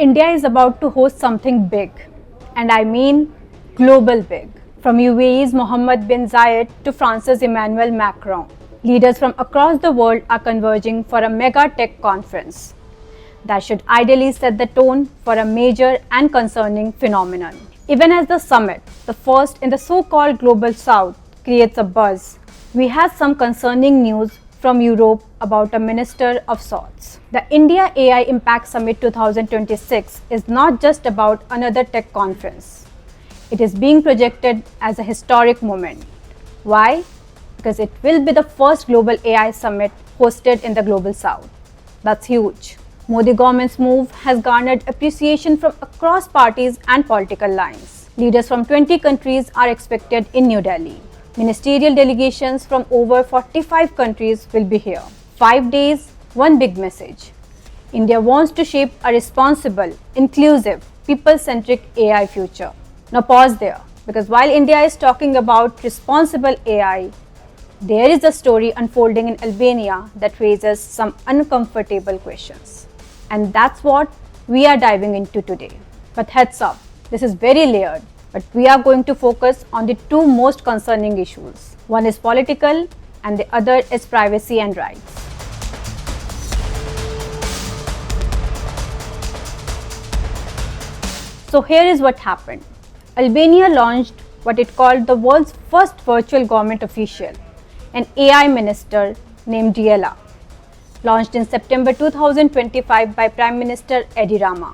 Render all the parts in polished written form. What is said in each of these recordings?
India is about to host something big, and I mean global big. From UAE's Mohammed bin Zayed to France's Emmanuel Macron, leaders from across the world are converging for a mega tech conference that should ideally set the tone for a major and concerning phenomenon. Even as the summit, the first in the so-called Global South, creates a buzz, we have some concerning news from Europe about a minister of sorts. The India AI Impact Summit 2026 is not just about another tech conference. It is being projected as a historic moment. Why? Because it will be the first global AI summit hosted in the Global South. That's huge. Modi government's move has garnered appreciation from across parties and political lines. Leaders from 20 countries are expected in New Delhi. Ministerial delegations from over 45 countries will be here. 5 days, one big message. India wants to shape a responsible, inclusive, people-centric AI future. Now pause there, because while India is talking about responsible AI, there is a story unfolding in Albania that raises some uncomfortable questions. And that's what we are diving into today. But heads up, this is very layered, but we are going to focus on the two most concerning issues. One is political and the other is privacy and rights. So here is what happened. Albania launched what it called the world's first virtual government official, an AI minister named Diella, launched in September 2025 by Prime Minister Edi Rama.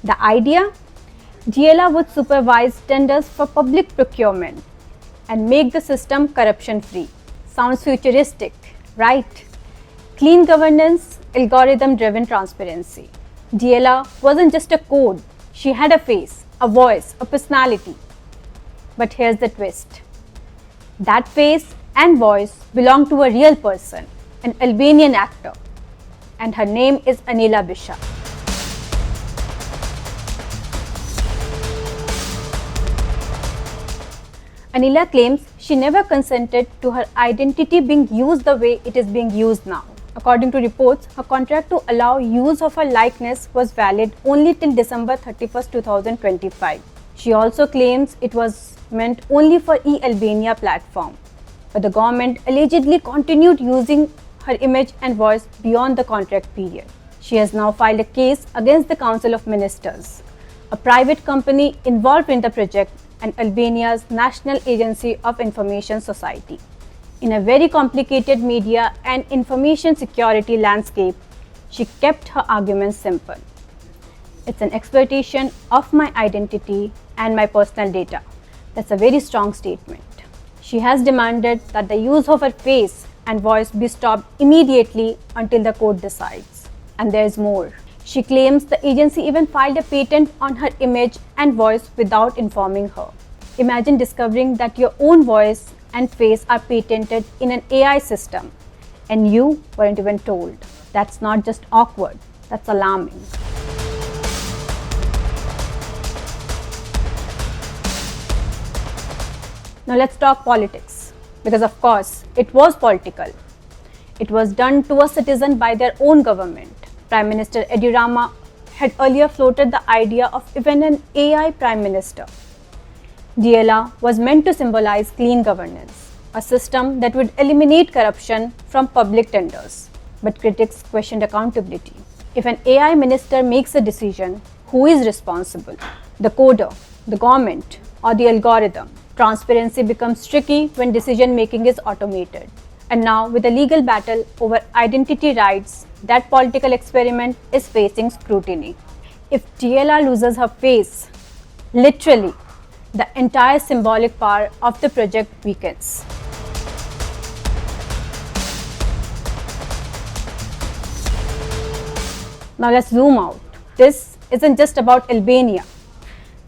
The idea? Diella would supervise tenders for public procurement and make the system corruption-free. Sounds futuristic, right? Clean governance, algorithm-driven transparency. Diella wasn't just a code. She had a face, a voice, a personality. But here's the twist. That face and voice belong to a real person, an Albanian actor, and her name is Anila Bisha. Anila claims she never consented to her identity being used the way it is being used now. According to reports, her contract to allow use of her likeness was valid only till December 31, 2025. She also claims it was meant only for e-Albania platform, but the government allegedly continued using her image and voice beyond the contract period. She has now filed a case against the Council of Ministers, a private company involved in the project and Albania's National Agency of Information Society. In a very complicated media and information security landscape, she kept her arguments simple. It's an exploitation of my identity and my personal data. That's a very strong statement. She has demanded that the use of her face and voice be stopped immediately until the court decides. And there's more. She claims the agency even filed a patent on her image and voice without informing her. Imagine discovering that your own voice and face are patented in an AI system and you weren't even told. That's not just awkward, that's alarming. Now let's talk politics, because of course it was political. It was done to a citizen by their own government. Prime Minister Edi Rama had earlier floated the idea of even an AI Prime Minister. Diella was meant to symbolize clean governance, a system that would eliminate corruption from public tenders. But critics questioned accountability. If an AI minister makes a decision, who is responsible? The coder, the government, or the algorithm? Transparency becomes tricky when decision making is automated. And now, with a legal battle over identity rights, that political experiment is facing scrutiny. If Diella loses her face, literally, the entire symbolic power of the project weakens. Now let's zoom out. This isn't just about Albania.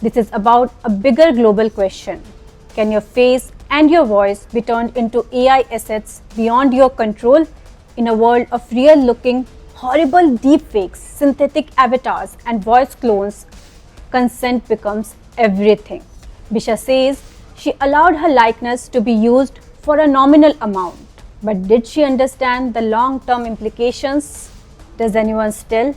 This is about a bigger global question. Can your face and your voice be turned into AI assets beyond your control in a world of real-looking, horrible deepfakes, synthetic avatars, and voice clones? Consent becomes everything. Bisha says she allowed her likeness to be used for a nominal amount. But did she understand the long-term implications? Does anyone still?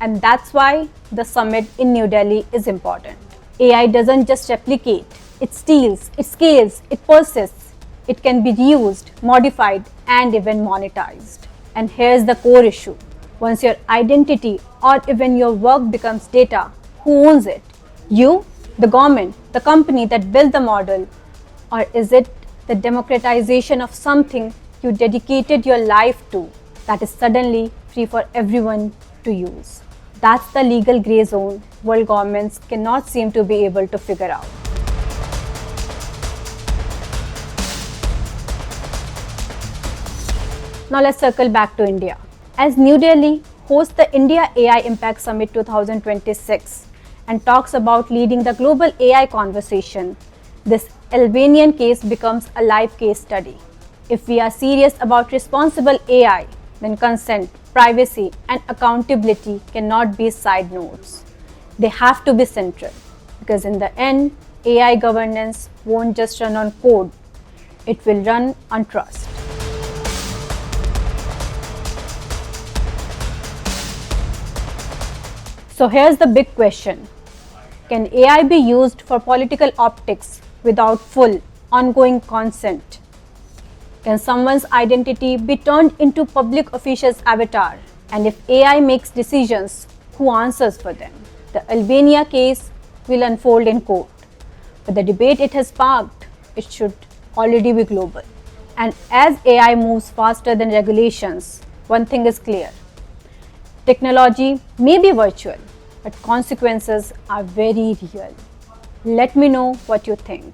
And that's why the summit in New Delhi is important. AI doesn't just replicate, it steals, it scales, it persists. It can be reused, modified, and even monetized. And here's the core issue. Once your identity or even your work becomes data, who owns it? You, the government, the company that built the model? Or is it the democratization of something you dedicated your life to that is suddenly free for everyone to use? That's the legal gray zone world governments cannot seem to be able to figure out. Now let's circle back to India. As New Delhi hosts the India AI Impact Summit 2026 and talks about leading the global AI conversation, this Albanian case becomes a live case study. If we are serious about responsible AI, then consent, privacy, and accountability cannot be side notes. They have to be central, because in the end, AI governance won't just run on code, it will run on trust. So here's the big question. Can AI be used for political optics without full, ongoing consent? Can someone's identity be turned into public official's avatar? And if AI makes decisions, who answers for them? The Albania case will unfold in court. But the debate it has sparked, it should already be global. And as AI moves faster than regulations, one thing is clear. Technology may be virtual, but consequences are very real. Let me know what you think.